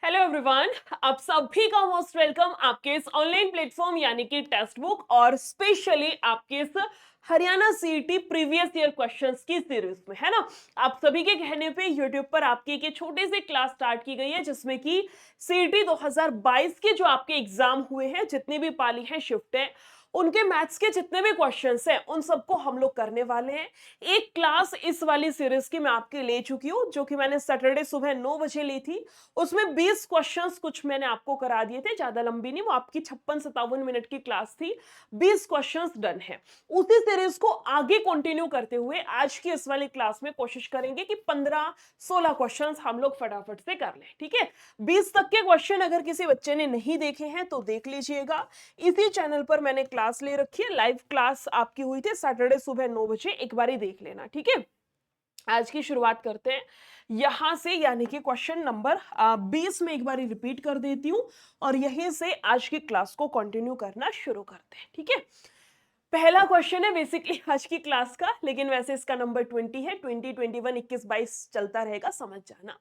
Hello everyone, आप सभी का मोस्ट वेलकम आपके इस ऑनलाइन प्लेटफॉर्म यानी कि टेक्स्ट बुक और स्पेशली आपके इस Haryana CET previous year questions की सीरीज में, है ना। आप सभी के कहने पे यूट्यूब पर आपकी एक छोटी सी क्लास स्टार्ट की गई है जिसमें कि सीईटी 2022 के जो आपके एग्जाम हुए हैं, जितनी भी पाली हैं, शिफ्ट है, उनके मैथ्स के जितने भी क्वेश्चंस हैं उन सबको हम लोग करने वाले हैं। एक क्लास इस वाली सीरीज की मैं आपके ले चुकी हूँ, जो कि मैंने सैटरडे सुबह 9 बजे ली थी। उसमें 20 क्वेश्चंस कुछ मैंने आपको करा दिए थे, ज्यादा लंबी नहीं, वो आपकी 56-57 मिनट की क्लास थी। 20 क्वेश्चंस डन है। उसी सीरीज को आगे कंटिन्यू करते हुए आज की इस वाली क्लास में कोशिश करेंगे कि 15-16 क्वेश्चंस हम लोग फटाफट से कर लें, ठीक है। 20 तक के क्वेश्चन अगर किसी बच्चे ने नहीं देखे हैं तो देख लीजिएगा। इसी चैनल पर मैंने क्लास ले रखी है, लाइव क्लास आपकी हुई थी सैटरडे सुबह 9 बजे, एक बार ही देख लेना, ठीक है। आज की शुरुआत करते हैं यहां से, यानी कि क्वेश्चन नंबर 20 में एक बार रिपीट कर देती हूं और यहीं से आज की क्लास को कंटिन्यू करना शुरू करते हैं, ठीक है। पहला क्वेश्चन है बेसिकली आज की क्लास का, लेकिन वैसे इसका नंबर 20 है, 20, 21, 21, 22 चलता रहेगा, समझ जाना।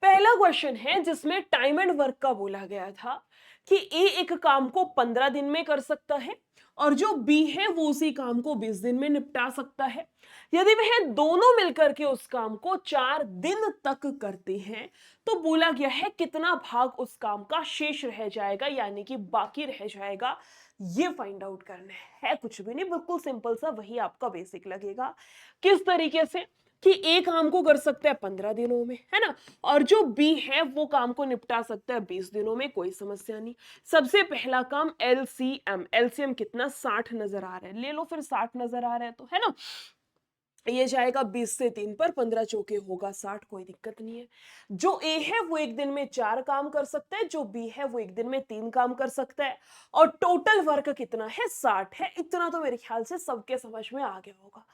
पहला क्वेश्चन है जिसमें टाइम एंड वर्क का बोला गया था कि ए एक काम को 15 दिन में कर सकता है और जो बी है वो उसी काम को 20 दिन में निपटा सकता है। यदि वह दोनों मिलकर के उस काम को 4 दिन तक करते हैं तो बोला गया है कितना भाग उस काम का शेष रह जाएगा, यानी कि बाकी रह जाएगा। ये फाइंड आउट करना है, कुछ भी नहीं, बिल्कुल सिंपल सा, वही आपका बेसिक लगेगा। किस तरीके से कि ए काम को कर सकता है 15 दिनों में, है ना, और जो बी है वो काम को निपटा सकता है 20 दिनों में, कोई समस्या नहीं। सबसे पहला काम एलसीएम, एलसीएम कितना 60 नजर आ रहा है, ले लो फिर 60 नजर आ रहा है तो, है ना। ये जाएगा 20 से 3 पर, 15 चौके होगा 60, कोई दिक्कत नहीं है। जो ए है वो एक दिन में 4 काम कर सकता है, जो बी है वो एक दिन में 3 काम कर सकता है, और टोटल वर्क कितना है, 60 है। इतना तो मेरे ख्याल से सबके समझ में आ गया होगा।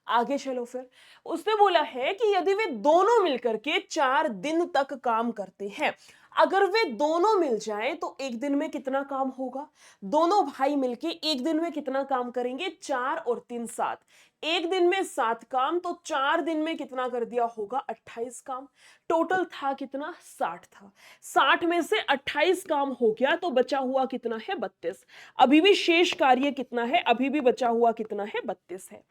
आगे चलो फिर, उसने बोला है कि यदि वे दोनों मिलकर के 4 दिन तक काम करते हैं, अगर वे दोनों मिल जाएं तो एक दिन में कितना काम होगा। दोनों भाई मिलके एक दिन में कितना काम करेंगे, 4 और 3 7, एक दिन में 7 काम, तो 4 दिन में कितना कर दिया होगा, 28 काम। टोटल था कितना, 60 था। 60 में से 28 काम हो गया तो बचा हुआ कितना है, 32। अभी भी शेष कार्य कितना है, अभी भी बचा हुआ कितना है, 32 है।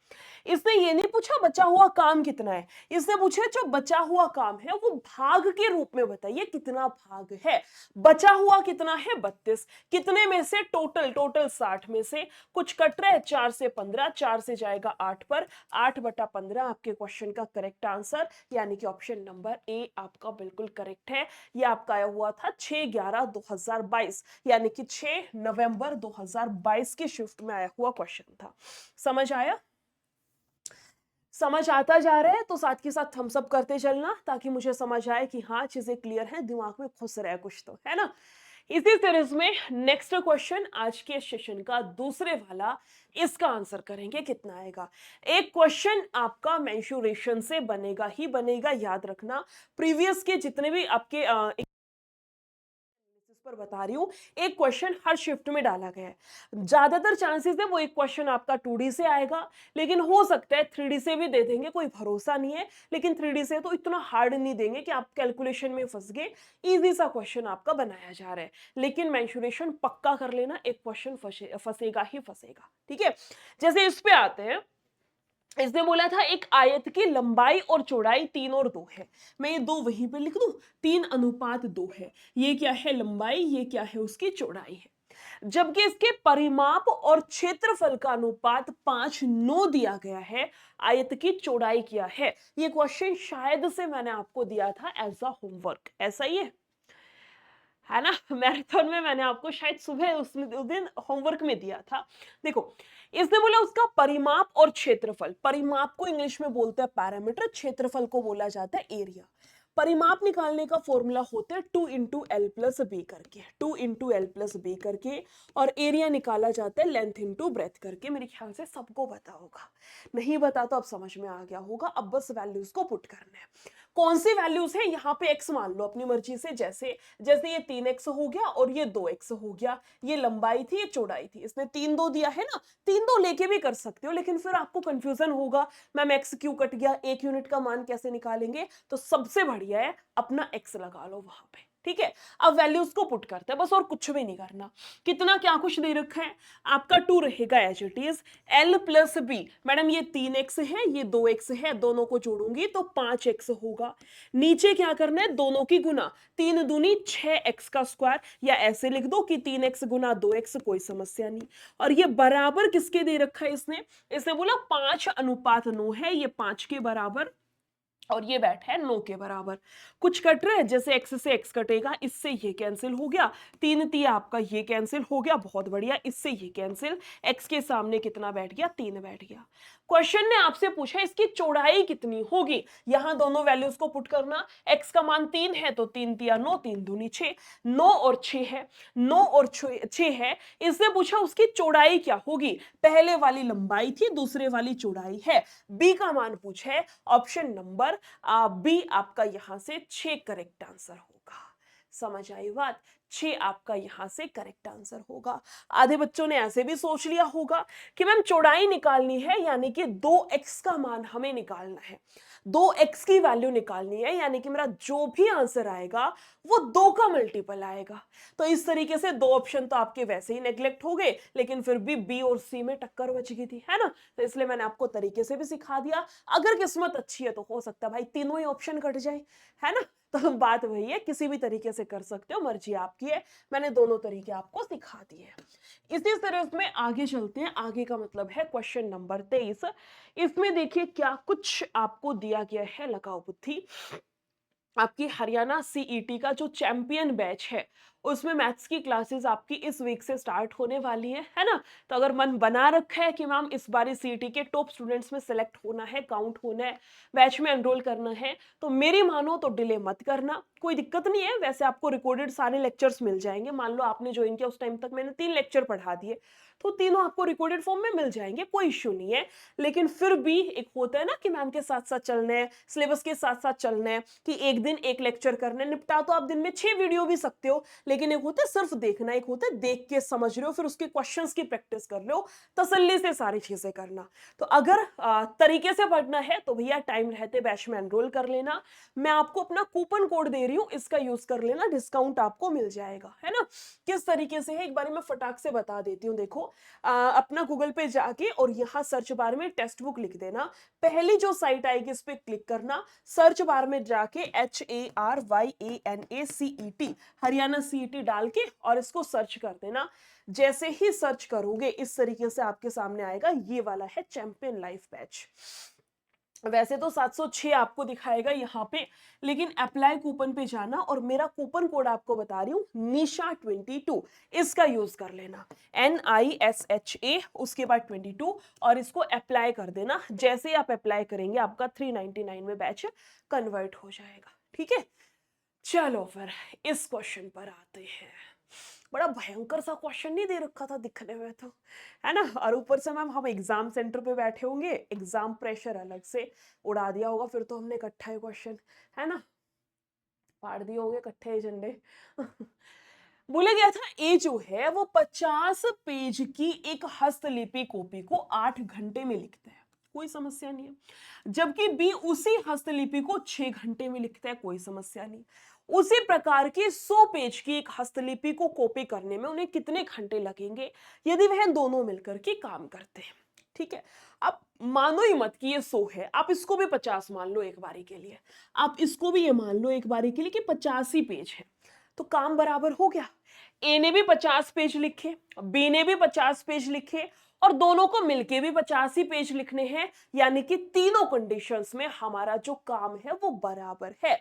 इसने ये नहीं पूछा बचा हुआ काम कितना है, इसने पूछा जो बचा हुआ काम है वो भाग के रूप में बताइए कितना भाग है। बचा हुआ कितना है, 32। कितने में से, टोटल 60 में से कुछ कट रहा है, 4 से 15, 4 से जाएगा 8 पर, 8/15 आपके क्वेश्चन का करेक्ट आंसर, यानी कि ऑप्शन नंबर ए आपका बिल्कुल करेक्ट है। ये आपका आया हुआ था 6/11/2022, यानी कि 6 नवंबर 2022 की शिफ्ट में आया हुआ क्वेश्चन था। समझ आया? समझ आता जा रहा है तो साथ के साथ थम्स अप करते चलना, ताकि मुझे समझ आए कि हाँ चीजें क्लियर हैं, दिमाग में घुस रहा है कुछ तो, है ना। इसी सीरीज में नेक्स्ट क्वेश्चन आज के सेशन का दूसरे वाला, इसका आंसर करेंगे, कितना आएगा। एक क्वेश्चन आपका मेंशुरेशन से बनेगा ही बनेगा, याद रखना। प्रीवियस के जितने भी आपके पर बता रही हूं, एक क्वेश्चन हर शिफ्ट में डाला गया है। ज्यादातर चांसेस है वो एक क्वेश्चन आपका 2D से आएगा, लेकिन हो सकता है 3D से भी दे देंगे, कोई भरोसा नहीं है। लेकिन 3D से तो इतना हार्ड नहीं देंगे कि आप कैलकुलेशन में फंस गए, इजी सा क्वेश्चन आपका बनाया जा रहा है। लेकिन मेंशुरेशन पक्का कर लेना, एक क्वेश्चन फंसेगा ही फंसेगा, ठीक है। जैसे इस पे आते हैं, इसने बोला था एक आयत की लंबाई और चौड़ाई 3 और 2 है। मैं ये दो वहीं पे लिख दूं, 3:2 है। ये क्या है, लंबाई, ये क्या है, उसकी चौड़ाई है। जबकि इसके परिमाप और क्षेत्रफल का अनुपात 5:9 दिया गया है। आयत की चौड़ाई क्या है। ये क्वेश्चन शायद से मैंने आपको दिया था एज अ होमवर्क, ऐसा ही है ना। मैराथन में मैंने आपको शायद सुबह उस दिन होमवर्क में दिया था। देखो, इसने बोला उसका परिमाप और क्षेत्रफल, परिमाप को इंग्लिश में बोलते हैं पैरामीटर, क्षेत्रफल को बोला जाता है एरिया। परिमाप निकालने का फॉर्मूला होता है 2 × L + B करके, 2 × L + B करके, और एरिया निकाला जाता है लेंथ इंटू ब्रेथ करके। मेरे ख्याल से सबको पता होगा, नहीं बता तो अब समझ में आ गया होगा। अब बस वैल्यूज को पुट करना है। कौन सी वैल्यूज है, यहाँ पे x मान लो अपनी मर्जी से, जैसे जैसे ये 3x हो गया और ये 2x हो गया। ये लंबाई थी, ये चौड़ाई थी, इसने 3-2 दिया है ना। 3-2 लेके भी कर सकते हो, लेकिन फिर आपको कंफ्यूजन होगा, मैम x क्यों कट गया, 1 यूनिट का मान कैसे निकालेंगे। तो सबसे बढ़िया है अपना x लगा लो वहां पे, ठीक है। अब वैल्यूज को पुट करते हैं बस, और कुछ भी नहीं करना। कितना क्या कुछ दे रखा है आपका, 2 रहेगा as it is. l plus B, madam ये 3x है, ये 2x है, दोनों को जोड़ूंगी तो 5x होगा। नीचे क्या करना है, दोनों की गुना, 3 दूनी 6x का स्क्वायर, या ऐसे लिख दो कि 3x गुना 2x, कोई समस्या नहीं। और ये बराबर किसके दे रखा है इसने, इसने बोला 5:9 है, ये 5 के बराबर, और ये बैठा है 9 के बराबर। कुछ कट रहा है, जैसे x से x कटेगा, इससे ये कैंसिल हो गया, 3 तिया आपका ये कैंसिल हो गया, बहुत बढ़िया, इससे ये कैंसिल, x के सामने कितना बैठ गया, 3 बैठ गया। क्वेश्चन ने आपसे पूछा इसकी चौड़ाई कितनी होगी, यहां दोनों वैल्यूज को पुट करना। x का मान 3 है तो 3 तिया 9, 3 दूनी 6, 9 और 6 है, 9 और 6 है। इसने पूछा उसकी चौड़ाई क्या होगी, पहले वाली लंबाई थी, दूसरे वाली चौड़ाई है। b का मान पूछा है, ऑप्शन नंबर बी आपका यहां से 6 करेक्ट आंसर होगा। समझ आई बात, 6 आपका यहां से करेक्ट आंसर होगा। आधे बच्चों ने ऐसे भी सोच लिया होगा कि मैम चौड़ाई निकालनी है, यानी कि 2x का मान हमें निकालना है, 2x की वैल्यू निकालनी है, यानी कि मेरा जो भी आंसर आएगा वो 2 का मल्टीपल आएगा। तो इस तरीके से 2 ऑप्शन तो आपके वैसे ही नेग्लेक्ट हो गए, लेकिन फिर भी बी और सी में टक्कर बच गई थी, है ना। तो इसलिए मैंने आपको तरीके से भी सिखा दिया। अगर किस्मत अच्छी है तो हो सकता है भाई तीनों ही ऑप्शन कट जाए, है ना। तो बात वही है, किसी भी तरीके से कर सकते हो, मर्जी आपकी है। मैंने दोनों तरीके आपको सिखा दिए। इसी तरह में आगे चलते हैं। आगे का मतलब है क्वेश्चन नंबर 23। इसमें देखिए क्या कुछ आपको दिया गया है, लगाओ बुद्धि। आपकी हरियाणा सीईटी का जो चैंपियन बैच है, उसमें मैथ्स की क्लासेस आपकी इस वीक से स्टार्ट होने वाली है ना। तो अगर मन बना रखा है कि मैम इस बार सीईटी के टॉप स्टूडेंट्स में सिलेक्ट होना है, काउंट होना है, बैच में एनरोल करना है, तो मेरी मानो तो डिले मत करना, कोई दिक्कत नहीं है। वैसे आपको रिकॉर्डेड सारे लेक्चर्स मिल जाएंगे। मान लो आपने ज्वाइन किया, उस टाइम तक मैंने 3 लेक्चर पढ़ा दिए, तो तीनों आपको रिकॉर्डेड फॉर्म में मिल जाएंगे, कोई इश्यू नहीं है। लेकिन फिर भी एक होता है ना कि मैम के साथ साथ चलना है, सिलेबस के साथ साथ चलना है, कि एक दिन एक लेक्चर करना है। निपटा तो आप दिन में 6 वीडियो भी सकते हो, लेकिन एक होता है सिर्फ देखना, एक होता है देख के समझ रहे हो, फिर उसके क्वेश्चंस की प्रैक्टिस कर लो, तसल्ली से सारी चीजें करना। तो अगर तरीके से पढ़ना है तो भैया टाइम रहते बैच में एनरोल कर लेना। मैं आपको अपना कूपन कोड दे रही हूँ, इसका यूज कर लेना, डिस्काउंट आपको मिल जाएगा, है ना। किस तरीके से है एक बार मैं फटाक से बता देती हूँ। देखो अपना गूगल पे जाके और यहाँ सर्च बार में टेक्स्ट बुक लिख देना, पहली जो साइट आएगी इस पे क्लिक करना, सर्च बार में जाके HARYANACET हरियाणा सीईटी डाल के और इसको सर्च कर देना। जैसे ही सर्च करोगे इस तरीके से आपके सामने आएगा, ये वाला है चैंपियन लाइफ बैच। वैसे तो 706 आपको दिखाएगा यहाँ पे, लेकिन अप्लाई कूपन पे जाना और मेरा कूपन कोड आपको बता रही हूँ निशा22, इसका यूज कर लेना, NISHA उसके बाद 22, और इसको अप्लाई कर देना। जैसे ही आप अप्लाई करेंगे आपका 399 में बैच कन्वर्ट हो जाएगा, ठीक है। चलो फिर इस क्वेश्चन पर आते हैं। बड़ा भयंकर सा क्वेश्चन नहीं दे रखा था दिखने में तो, है ना। और ऊपर से मैम हम एग्जाम सेंटर पे बैठे होंगे, एग्जाम प्रेशर अलग से उड़ा दिया होगा फिर तो हमने इकट्ठा ही क्वेश्चन, है ना, फाड़ दिए होंगे इकट्ठे ही झंडे। बोला गया था ए जो है वो 50 पेज की एक हस्तलिपि कॉपी को 8 घंटे में लिखता है, कोई समस्या नहीं है। जबकि बी उसी हस्तलिपि को 6 घंटे में लिखता है, कोई समस्या नहीं। उसी प्रकार की 100 पेज की एक हस्तलिपि को कॉपी करने में उन्हें कितने घंटे लगेंगे यदि वह दोनों मिलकर के काम करते हैं, ठीक है। अब मानो ही मत कि ये 100 है, आप इसको भी 50 मान लो एक बारी के लिए, आप इसको भी ये मान लो एक बारी के लिए कि 50 ही पेज है, तो काम बराबर हो गया। ए ने भी 50 पेज लिखे, बी ने भी 50 पेज लिखे, और दोनों को मिलके भी 50 ही पेज लिखने हैं, यानी कि तीनों कंडीशंस में हमारा जो काम है वो बराबर है।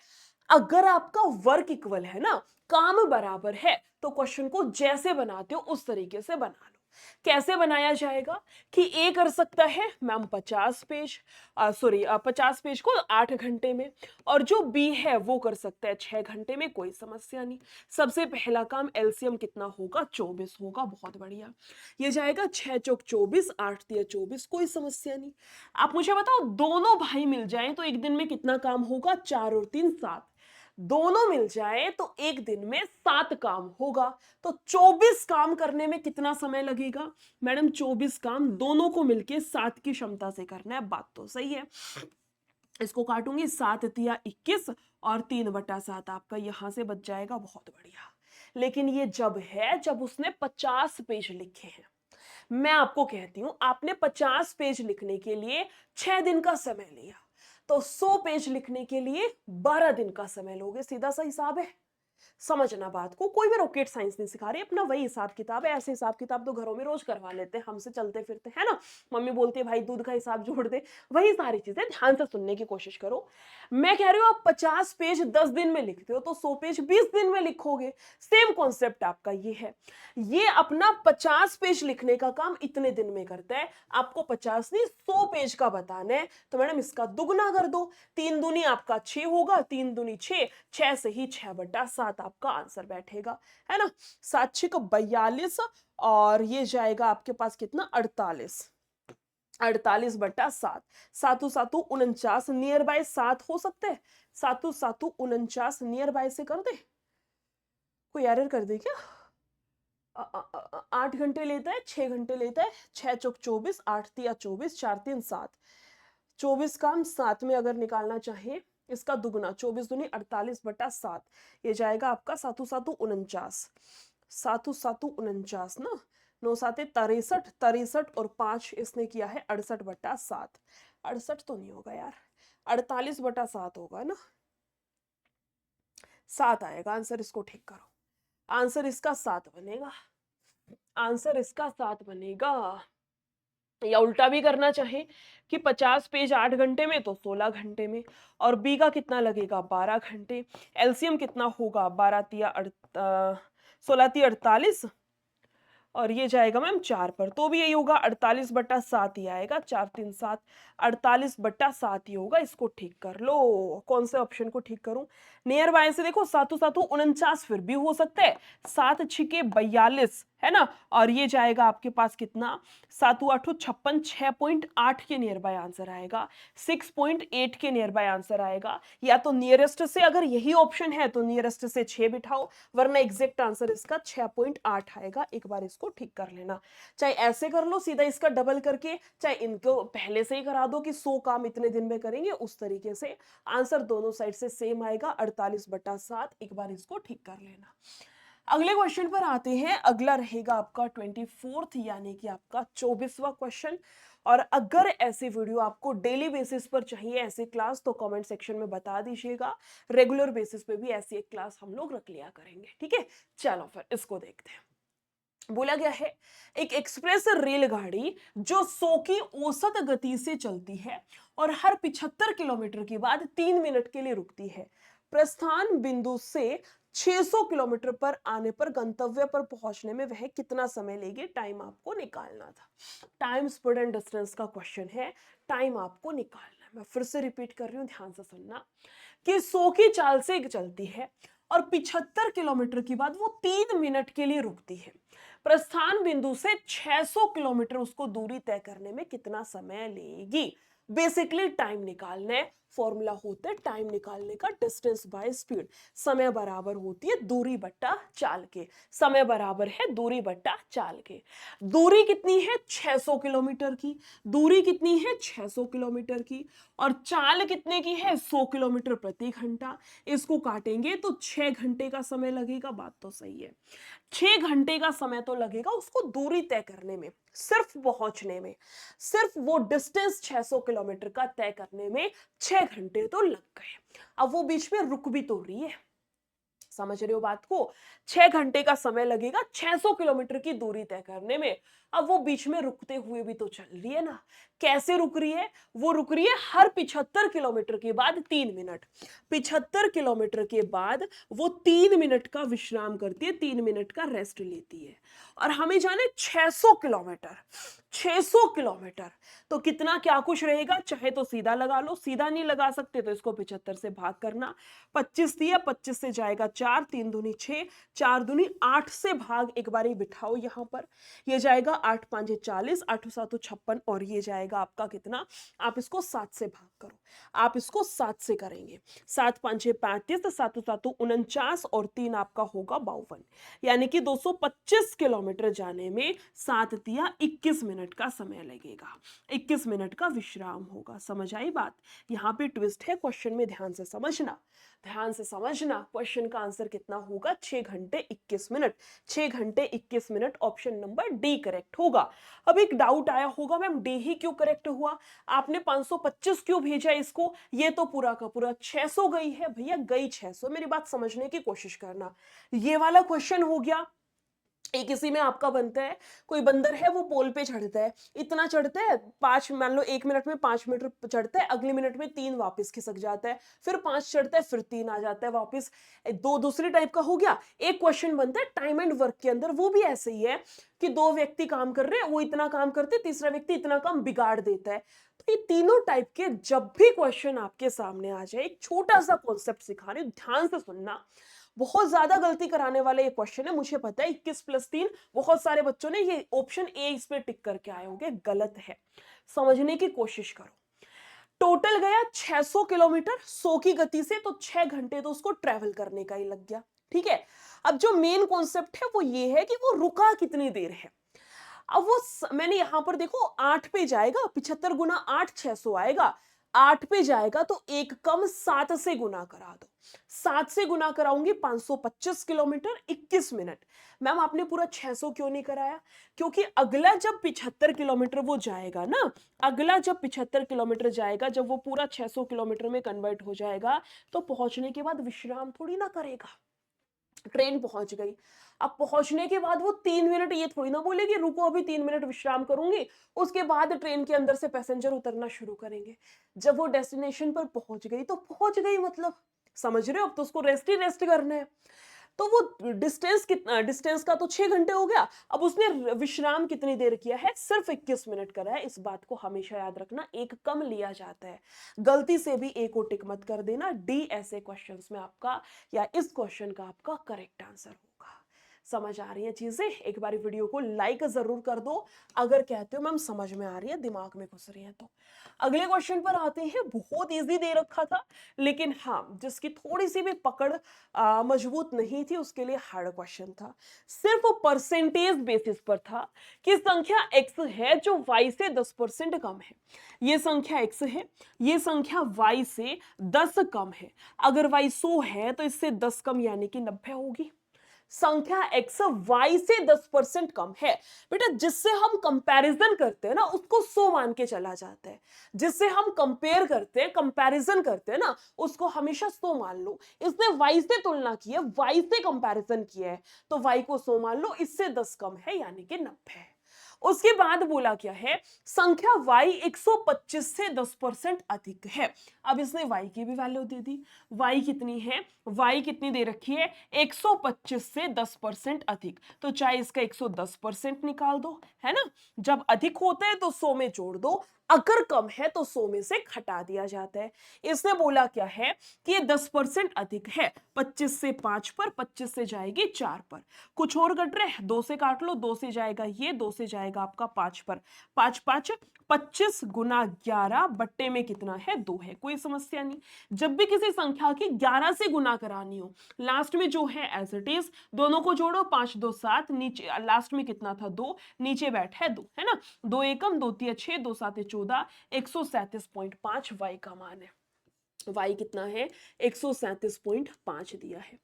अगर आपका वर्क इक्वल है ना, काम बराबर है, तो क्वेश्चन को जैसे बनाते हो उस तरीके से बना लो। कैसे बनाया जाएगा कि ए कर सकता है मैम 50 पेज, 50 पेज को 8 घंटे में, और जो बी है वो कर सकता है 6 घंटे में, कोई समस्या नहीं। सबसे पहला काम एलसीएम कितना होगा, 24 होगा, बहुत बढ़िया। ये जाएगा 6 चौक 24, 8 तिया 24, कोई समस्या नहीं। आप मुझे बताओ दोनों भाई मिल जाएं तो एक दिन में कितना काम होगा, 4 और 3 7, दोनों मिल जाए तो एक दिन में 7 काम होगा। तो 24 काम करने में कितना समय लगेगा मैडम, 24 काम दोनों को मिलके 7 की क्षमता से करना है, बात तो सही है। इसको काटूंगी, 7 तिया 21 और 3/7 आपका यहां से बच जाएगा, बहुत बढ़िया। लेकिन ये जब है जब उसने 50 पेज लिखे हैं। मैं आपको कहती हूं आपने 50 पेज लिखने के लिए 6 दिन का समय लिया, तो 100 पेज लिखने के लिए 12 दिन का समय लोगे। सीधा सा हिसाब है, समझना बात को। कोई भी रॉकेट साइंस नहीं सिखा रही, अपना वही हिसाब किताब है। ऐसे हिसाब किताब तो घरों में रोज करवा लेते हैं हमसे चलते फिरते, है ना। मम्मी बोलती है भाई दूध का हिसाब जोड़ दे, वही सारी चीजें। ध्यान से सुनने की कोशिश करो। मैं कह रही हूँ आप 50 पेज 10 दिन में लिखते हो, तो 100 पेज 20 दिन में लिखोगे। सेम कॉन्सेप्ट आपका ये है। ये अपना 50 पेज लिखने का काम इतने दिन में करता है, आपको 50 नहीं 100 पेज का बताना है, तो मैडम इसका दुगना कर दो। 3 दूनी आपका 6 होगा, 3 दूनी 6, 6 से ही 6/7 आपका आंसर बैठेगा, है ना। 7 6 को 42, और ये जाएगा आपके पास कितना, 48। 48/7, 7 7 49, नियर बाय 7 हो सकते हैं। 7 7 49 नियर बाय से कर दे, कोई एरर कर दे क्या। 8 घंटे लेता है, 6 घंटे लेता है, 6 चौक 24, 8 तिया 24, 4 3 7, 24 काम 7 में अगर निकालना चाहे इसका दुगना, 24 दूनी 48/7, ये जाएगा आपका 7 7 49, 7 7 49 ना, 9 7 63, 63 और 5 इसने किया है 68/7। 68 तो नहीं होगा यार, 48/7 होगा ना, 7 आएगा आंसर। इसको ठीक करो, आंसर इसका 7 बनेगा, आंसर इसका 7 बनेगा। या उल्टा भी करना चाहे कि 50 पेज 8 घंटे में, तो 16 घंटे में। और बी का कितना लगेगा, 12 घंटे। एलसीएम कितना होगा, 16 तिया 48, और ये जाएगा मैम 4 पर, तो भी यही होगा 48/7 ही आएगा। 4 3 7, 48/7 ही होगा। इसको ठीक कर लो। कौन से ऑप्शन को ठीक करूं, नियर बाय से देखो, 7 7 49 फिर भी हो सकता है, 7 6 42, है ना। और ये जाएगा आपके पास कितना, 7 8 56, 6.8 के नियर बाय आंसर आएगा, 6.8 के नियर बाय आंसर आएगा। या तो नियरेस्ट से अगर यही ऑप्शन है तो नियरेस्ट से 6 बिठाओ, वरना एग्जैक्ट आंसर इसका 6.8 आएगा। एक बार इसको ठीक कर लेना, चाहे ऐसे कर लो सीधा इसका डबल करके, चाहे इनको पहले से ही करा दो कि 100 काम इतने दिन में करेंगे, उस तरीके से आंसर दोनों साइड से सेम आएगा, 48/7। एक बार इसको ठीक कर लेना। अगले क्वेश्चन पर आते हैं। अगला रहेगा आपका 24th, यानी कि आपका 24वां क्वेश्चन। और अगर ऐसे वीडियो आपको डेली बेसिस पर चाहिए, ऐसे क्लास, तो कमेंट सेक्शन में बता दीजिएगा। रेगुलर बेसिस पे भी ऐसी एक क्लास हम लोग रख लिया करेंगे, ठीक है। चलो फिर इसको देखते हैं। बोला गया है एक एक्सप्रेस रेलगाड़ी जो 100 की औसत गति से चलती है और हर 75 किलोमीटर के बाद 3 मिनट के लिए रुकती है। प्रस्थान बिंदु से 600 किलोमीटर पर आने पर गंतव्य पर पहुंचने में वह कितना समय लेगी। टाइम आपको निकालना था। टाइम स्पीड एंड डिस्टेंस का क्वेश्चन है, टाइम आपको निकालना है। मैं फिर से रिपीट कर रही हूं, ध्यान से सुनना कि 100 की चाल से चलती है और 75 किलोमीटर के बाद वो 3 मिनट के लिए रुकती है। प्रस्थान बिंदु से 600 किलोमीटर उसको दूरी तय करने में कितना समय लेगी। बेसिकली टाइम निकालना है। फॉर्मूला होता है टाइम निकालने का, डिस्टेंस बाय स्पीड। समय बराबर होती है दूरी बट्टा चाल के। समय बराबर है दूरी बट्टा चाल के। दूरी कितनी है, 600 किलोमीटर की। दूरी कितनी है, 600 किलोमीटर की। और चाल कितने की है, 100 किलोमीटर प्रति घंटा। इसको काटेंगे तो 6 घंटे का समय लगेगा। बात तो सही है, 6 घंटे का समय तो लगेगा उसको दूरी तय करने में, सिर्फ पहुंचने में। सिर्फ वो डिस्टेंस 600 किलोमीटर का तय करने में 6 घंटे तो लग गए। अब वो बीच में रुक भी तो रही है, समझ रहे हो बात को। 6 घंटे का समय लगेगा 600 किलोमीटर की दूरी तय करने में। अब वो बीच में रुकते हुए भी तो चल रही है ना। कैसे रुक रही है, वो रुक रही है हर 75 किलोमीटर के बाद 3 मिनट। 75 किलोमीटर के बाद वो 3 मिनट का विश्राम करती है, 3 मिनट का रेस्ट लेती है। और हमें जाने 600 किलोमीटर, 600 किलोमीटर तो कितना क्या कुछ रहेगा। चाहे तो सीधा लगा लो, सीधा नहीं लगा सकते तो इसको 75 से भाग करना। 25 दिया, 25 से जाएगा 4, 3 दूनी 6, 4 दूनी 8 से भाग एक बार ही बिठाओ यहां पर। ये जाएगा 8 5 40, 8 7 56, और ये जाएगा आपका कितना, आप इसको 7 से भाग करो। आप इसको 7 से करेंगे, 7 5 35, 7 7 49, और 3 आपका होगा 52। यानी कि 225 किलोमीटर जाने में 7 दिया 21 मिनट मिनट का समय लगेगा, 21 मिनट का विश्राम होगा। समझ आई बात? यहाँ पे ट्विस्ट है, क्वेश्चन में ध्यान से समझना, ध्यान से समझना। क्वेश्चन का आंसर कितना होगा? 6 घंटे 21 मिनट। 6 घंटे 21 minute, option number D correct होगा। अब एक डाउट आया होगा, मैम डी ही क्यों करेक्ट हुआ, आपने 525 क्यों भेजा इसको, ये तो पूरा का पूरा 600 गई है। भैया गई 600, मेरी बात समझने की कोशिश करना। ये वाला क्वेश्चन हो गया, एक इसी में आपका बनता है, कोई बंदर है वो पोल पे चढ़ता है, इतना चढ़ता है 5, मान लो 1 मिनट में 5 मीटर चढ़ता है, अगले मिनट में 3 वापस खिसक जाता है, फिर 5 चढ़ता है, फिर 3 आ जाता है वापस। दो दूसरी टाइप का हो गया। एक क्वेश्चन बनता है टाइम एंड वर्क के अंदर, वो भी ऐसे ही है कि 2 व्यक्ति काम कर रहे हैं, वो इतना काम करते हैं, तीसरा व्यक्ति इतना काम बिगाड़ देता है। तो ये तीनों टाइप के जब भी क्वेश्चन आपके सामने आ जाए, एक छोटा सा कॉन्सेप्ट सिखा रही हूं, ध्यान से सुनना। बहुत ज्यादा गलती कराने वाले ये क्वेश्चन है, मुझे पता है 21 + 3, बहुत सारे बच्चों ने ये ऑप्शन ए इस पे टिक करके आए होंगे, गलत है। समझने की कोशिश करो। टोटल गया 600 किलोमीटर 100 की गति से, तो 6 घंटे तो उसको ट्रेवल करने का ही लग गया। ठीक है, अब जो मेन कॉन्सेप्ट है वो ये है कि वो रुका कितनी देर है। अब मैंने यहां पर देखो 8 पे जाएगा, 75 गुना 8 600 आएगा। 8 पे जाएगा तो एक कम 7 से गुना करा दो। 7 से गुना कराऊंगी 525 किलोमीटर 21 मिनट। मैम आपने पूरा 600 क्यों नहीं कराया? क्योंकि अगला जब 75 किलोमीटर वो जाएगा ना, अगला जब 75 किलोमीटर जाएगा, जब वो पूरा 600 किलोमीटर में कन्वर्ट हो जाएगा, तो पहुंचने के बाद विश्राम थोड़ी ना करेगा। ट्रेन पहुंच गई, अब पहुंचने के बाद वो 3 मिनट ये थोड़ी ना बोलेगी रुको अभी 3 मिनट विश्राम करूंगी, उसके बाद ट्रेन के अंदर से पैसेंजर उतरना शुरू करेंगे। जब वो डेस्टिनेशन पर पहुंच गई तो पहुंच गई, मतलब समझ रहे हो, अब तो उसको रेस्ट ही रेस्ट करना है। तो वो डिस्टेंस कितना, डिस्टेंस का तो 6 घंटे हो गया, अब उसने विश्राम कितनी देर किया है? सिर्फ 21 मिनट करा है। इस बात को हमेशा याद रखना, एक कम लिया जाता है। गलती से भी ए को टिक मत कर देना, डी ऐसे क्वेश्चंस में आपका, या इस क्वेश्चन का आपका करेक्ट आंसर होगा। समझ आ रही है चीजें? एक बार वीडियो को लाइक जरूर कर दो अगर कहते हो मैम समझ में आ रही है, दिमाग में घुस रही है तो। अगले क्वेश्चन पर आते हैं, बहुत इजी दे रखा था, लेकिन हाँ जिसकी थोड़ी सी भी पकड़ मजबूत नहीं थी उसके लिए हार्ड क्वेश्चन था। सिर्फ परसेंटेज बेसिस पर था कि संख्या x है जो y से 10% कम है। ये संख्या x है, ये संख्या y से 10 कम है। अगर y 100 है तो इससे 10 कम यानी कि 90 होगी। संख्या x y से 10% कम है। बेटा जिससे हम कंपैरिजन करते हैं ना उसको 100 मान के चला जाता है, जिससे हम कंपेयर करते हैं, कंपैरिजन करते हैं ना, उसको हमेशा 100 मान लो। इसने y से तुलना की है, y से कंपैरिजन किया है, तो y को 100 मान लो, इससे 10 कम है यानी कि 90 है। उसके बाद बोला क्या है, संख्या y 125 से 10% अधिक है। अब इसने y की भी वैल्यू दे दी, y कितनी है, y कितनी दे रखी है, 125 से 10% अधिक, तो चाहे इसका 110% निकाल दो, है ना। जब अधिक होता है तो 100 में जोड़ दो, अगर कम है तो 100 में से घटा दिया जाता है। इसने बोला क्या है कि ये 10% अधिक है। 25 से 5 पर, 25 से जाएगी 4 पर, कुछ और घट रहे हैं, 2 से काट लो, 2 से जाएगा ये, 2 से जाएगा आपका 5 पर, 5 5 25 गुना 11 बट्टे में कितना है, 2 है। कोई समस्या नहीं। जब भी किसी संख्या की 11 से गुना करानी हो, लास्ट में जो है एज इट इज, दोनों को जोड़ो, 5 2 7, नीचे लास्ट में कितना था 2, नीचे बैठा है 2, है ना। 2 एकम 2 3 6, 2 7 14, 137.5 वाई का मान है। वाई कितना है, 137.5 दिया है।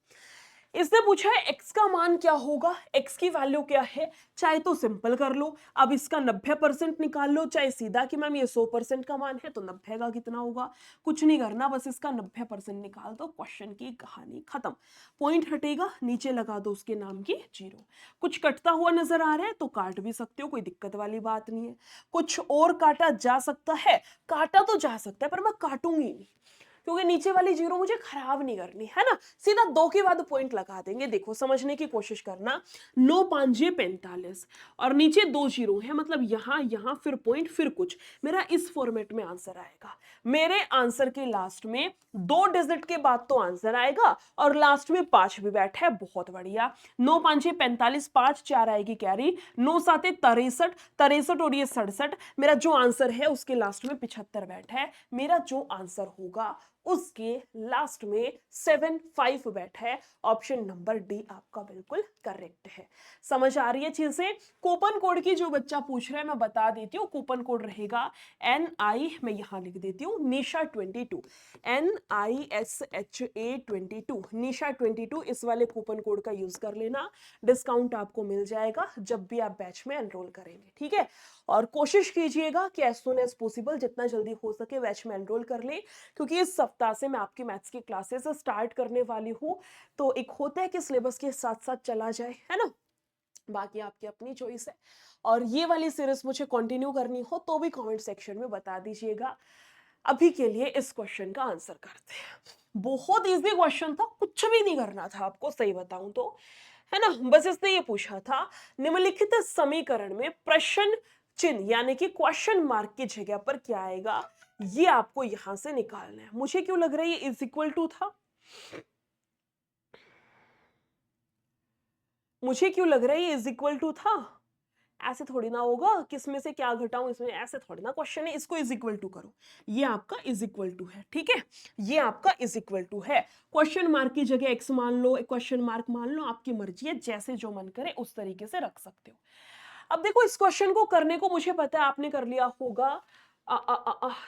इसने पूछा है x का मान क्या होगा, x की वैल्यू क्या है। चाहे तो सिंपल कर लो, अब इसका 90% निकाल लो, चाहे सीधा कि मैम ये 100% का मान है तो 90 का कितना होगा। कुछ नहीं करना, बस इसका 90% निकाल दो, क्वेश्चन की कहानी खत्म। पॉइंट हटेगा, नीचे लगा दो उसके नाम की 0। कुछ कटता हुआ नजर आ रहा है तो काट भी सकते हो, कोई दिक्कत वाली बात नहीं है। कुछ और काटा जा सकता है, काटा तो जा सकता है पर मैं काटूंगी नहीं, क्योंकि नीचे वाली 0 मुझे खराब नहीं करनी है ना। सीधा 2 के बाद पॉइंट लगा देंगे। देखो समझने की कोशिश करना, 9 5 45 और नीचे 2 0 है, मतलब यहां यहां फिर पॉइंट फिर कुछ, मेरा इस फॉर्मेट में आंसर आएगा। मेरे आंसर के लास्ट में 2 डिजिट के बाद तो आंसर आएगा और लास्ट में 5 भी बैठा है, बहुत बढ़िया। 9 5 45, 5 4 आएगी कैरी, 9 7 63, 63 और ये 67, मेरा जो आंसर है उसके लास्ट में 75 बैठा है। मेरा जो आंसर होगा उसके लास्ट में 75 बैठा है। ऑप्शन नंबर डी आपका बिल्कुल करेक्ट है। समझ आ रही है चीजें? कूपन कोड की जो बच्चा पूछ रहा है मैं बता देती हूँ। कूपन कोड रहेगा NI, मैं यहां लिख देती हूँ, निशा 22, NISHA 22, निशा 22। इस वाले कूपन कोड का यूज कर लेना, डिस्काउंट आपको मिल जाएगा जब भी आप बैच में एनरोल करेंगे, ठीक है। और कोशिश कीजिएगा कि एज सुन एज पॉसिबल, जितना जल्दी हो सके बैच में एनरोल कर ले, क्योंकि इस सप्ताह से मैं आपकी मैथ्स की क्लासेस स्टार्ट करने वाली हूँ। तो एक होता है कि सिलेबस के साथ साथ चला जाए, है ना, बाकी आपकी अपनी चॉइस है। और ये वाली सीरीज मुझे कंटिन्यू करनी हो तो भी कमेंट सेक्शन में बता दीजिएगा। अभी के लिए इस क्वेश्चन का आंसर करते हैं। बहुत इजी क्वेश्चन था, कुछ भी नहीं करना था आपको, सही बताऊं तो, है ना। बस इसने ये पूछा था निम्नलिखित समीकरण में प्रश्न चिन्ह यानी कि क्वेश्चन मार्क की जगह पर क्या आएगा, ये आपको यहां से निकालना है। मुझे क्यों लग रहा है ये इज इक्वल टू था, मुझे क्यों लग रहा है ये इज इक्वल टू था। ऐसे थोड़ी ना होगा, किसमें से क्या घटाऊं इसमें, ऐसे थोड़ी ना क्वेश्चन है। इसको इज इक्वल टू करो, ये आपका इज इक्वल टू है, ठीक है, ये आपका इज इक्वल टू है। क्वेश्चन मार्क की जगह एक्स मान लो, क्वेश्चन मार्क मान लो, आपकी मर्जी है, जैसे जो मन करे उस तरीके से रख सकते हो। अब देखो इस क्वेश्चन को करने को मुझे पता है आपने कर लिया होगा,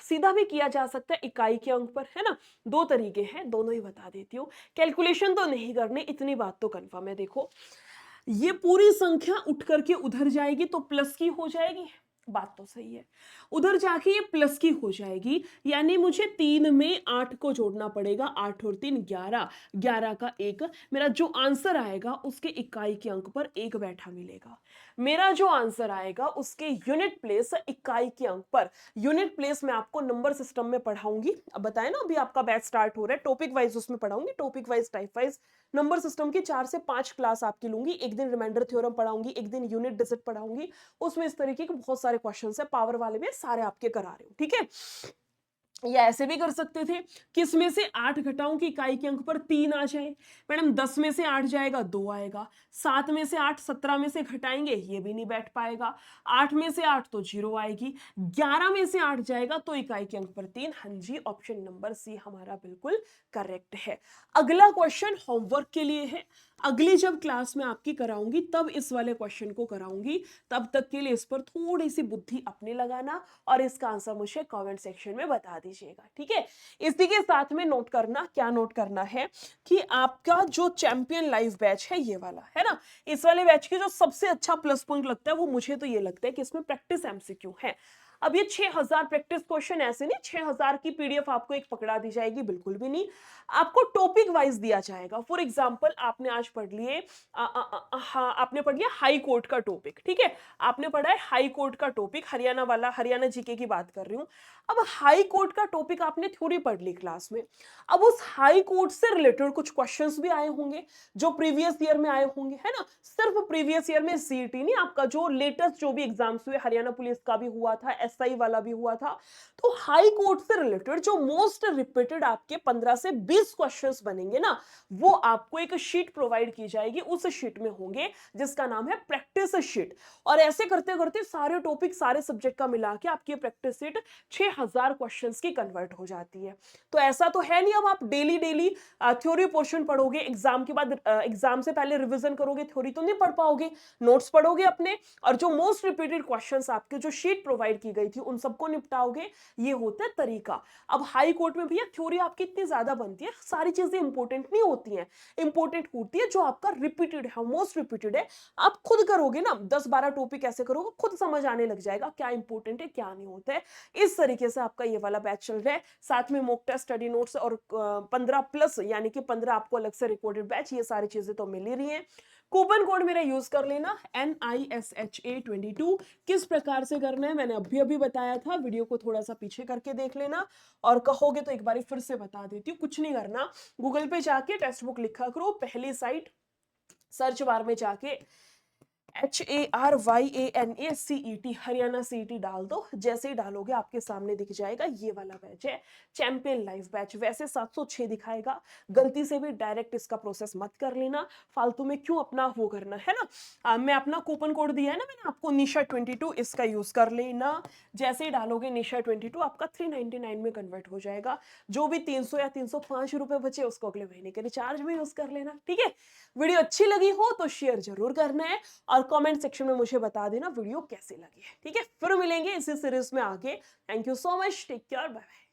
सीधा भी किया जा सकता है इकाई के अंक पर, है ना। दो तरीके हैं, दोनों ही बता देती हूँ। कैलकुलेशन तो नहीं करनी, इतनी बात तो कंफर्म है। देखो ये पूरी संख्या उठ करके उधर जाएगी तो प्लस की हो जाएगी, बात तो सही है। उधर जाके ये प्लस की हो जाएगी, यानी मुझे 3 में 8 को जोड़ना पड़ेगा। 8 और 3 11, 11 का 1, मेरा जो आंसर आएगा उसके इकाई के अंक पर 1 बैठा मिलेगा। मेरा जो आंसर आएगा उसके यूनिट प्लेस इकाई के अंक पर, यूनिट प्लेस मैं आपको नंबर सिस्टम में पढ़ाऊंगी। अब बताए ना, अभी आपका बैच स्टार्ट हो रहा है, टॉपिक वाइज उसमें पढ़ाऊंगी, topic wise type wise number system की 4 से 5 क्लास आपकी लूंगी। एक दिन रिमाइंडर थ्योरम पढ़ाऊंगी, एक दिन यूनिट डिजिट पढ़ाऊंगी। उसमें इस तरीके के बहुत सारे क्वेश्चन है, पावर वाले में सारे आपके करा रही हूँ, ठीक है। या ऐसे भी कर सकते थे, किसमें से 8 घटाऊं कि इकाई के अंक पर 3 आ जाए। मैडम 10 में से 8 जाएगा 2 आएगा, 7 में से 8 17 में से घटाएंगे, ये भी नहीं बैठ पाएगा। 8 में से 8 तो 0 आएगी, 11 में से 8 जाएगा तो इकाई के अंक पर 3। हाँ जी, ऑप्शन नंबर सी हमारा बिल्कुल करेक्ट है। अगला क्वेश्चन होमवर्क के लिए है, अगली जब क्लास में आपकी कराऊंगी तब इस वाले क्वेश्चन को कराऊंगी। तब तक के लिए इस पर थोड़ी सी बुद्धि अपने लगाना और इसका आंसर मुझे कमेंट सेक्शन में बता दीजिएगा, ठीक है। इसी के साथ में नोट करना, क्या नोट करना है कि आपका जो चैंपियन लाइव बैच है ये वाला, है ना, इस वाले बैच की जो सबसे अच्छा प्लस पॉइंट लगता है वो मुझे तो ये लगता है कि इसमें प्रैक्टिस MCQ है। अब ये 6000 प्रैक्टिस क्वेश्चन ऐसे नहीं 6000 की PDF आपको एक पकड़ा दी जाएगी, बिल्कुल भी नहीं। आपको टॉपिक वाइज दिया जाएगा। फॉर एग्जांपल आपने आज पढ़ लिए, हाँ आपने पढ़ लिया हाई कोर्ट का टॉपिक, ठीक है, आपने पढ़ा है हाई कोर्ट का टॉपिक, हरियाणा वाला, हरियाणा जीके की बात कर रही हूँ। अब हाई कोर्ट का टॉपिक आपने थ्योरी पढ़ ली क्लास में, अब उस हाई कोर्ट से रिलेटेड कुछ क्वेश्चंस भी आए होंगे जो प्रीवियस ईयर में आए होंगे, है ना। सिर्फ प्रीवियस ईयर में CET नहीं, आपका जो लेटेस्ट जो भी एग्जाम्स हुए, हरियाणा पुलिस का भी हुआ था, SI वाला भी हुआ था, तो हाई कोर्ट से रिलेटेड जो मोस्ट रिपीटेड आपके 15 से 20 क्वेश्चंस बनेंगे ना, वो आपको एक शीट प्रोवाइड की जाएगी। उस शीट में होंगे जिसका नाम है प्रैक्टिस शीट। और ऐसे करते करते सारे टॉपिक सारे सब्जेक्ट का मिला के आपकी प्रैक्टिस शीट 6000 क्वेश्चंस की कन्वर्ट हो जाती है। तो ऐसा तो है नहीं अब आप डेली डेली थ्योरी पोर्शन पढ़ोगे, एग्जाम के बाद एग्जाम से पहले रिवीजन करोगे, थ्योरी तो नहीं पढ़ पाओगे, नोट्स पढ़ोगे अपने, और जो मोस्ट रिपीटेड क्वेश्चंस आपके जो शीट प्रोवाइड की गई थी उन सबको निपटाओगे। ये होता है तरीका। अब हाई कोर्ट में भैया थ्योरी आपकी इतनी ज्यादा बनती है, सारी चीजें इंपॉर्टेंट नहीं होती हैं, इंपॉर्टेंट होती है जो आपका रिपीटेड है, मोस्ट रिपीटेड है। आप खुद करोगे ना 10-12 टॉपिक ऐसे करोगे, खुद समझ आने लग जाएगा क्या इंपॉर्टेंट है क्या नहीं होता है। इस तरीके से आपका ये वाला बैच चल रहा है, साथ में मॉक टेस्ट, स्टडी नोट्स और 15 प्लस यानी कि 15 आपको अलग से रिकॉर्डेड बैच, ये सारी चीजें तो मिल ही रही हैं। कूपन कोड मेरा यूज कर लेना NISHA 22। किस प्रकार से करना है मैंने अभी अभी बताया था, वीडियो को थोड़ा सा पीछे करके देख लेना, और कहोगे तो एक बार फिर से बता देती हूँ। कुछ नहीं करना, गूगल पे जाके टेक्स्ट बुक लिखा करो, पहली साइट सर्च बार में जाके HARYANACET, हरियाणा सीईटी डाल दो। जैसे ही डालोगे आपके सामने दिख जाएगा ये वाला बैच है, चैंपियन लाइफ बैच। वैसे 706 दिखाएगा, गलती से भी डायरेक्ट इसका प्रोसेस मत कर लेना, फालतू में क्यों अपना वो करना, है ना। मैं अपना कूपन कोड दिया है ना मैंने आपको, निशा22, इसका यूज कर लेना। जैसे ही डालोगे निशा22, आपका 399 में कन्वर्ट हो जाएगा। जो भी 300 या 305 रुपए बचे उसको अगले महीने के रिचार्ज में यूज कर लेना, ठीक है। वीडियो अच्छी लगी हो तो शेयर जरूर करना है, और कमेंट सेक्शन में मुझे बता देना वीडियो कैसी लगी है, ठीक है। फिर मिलेंगे इसी सीरीज में आगे। Thank you so much, take care, bye bye.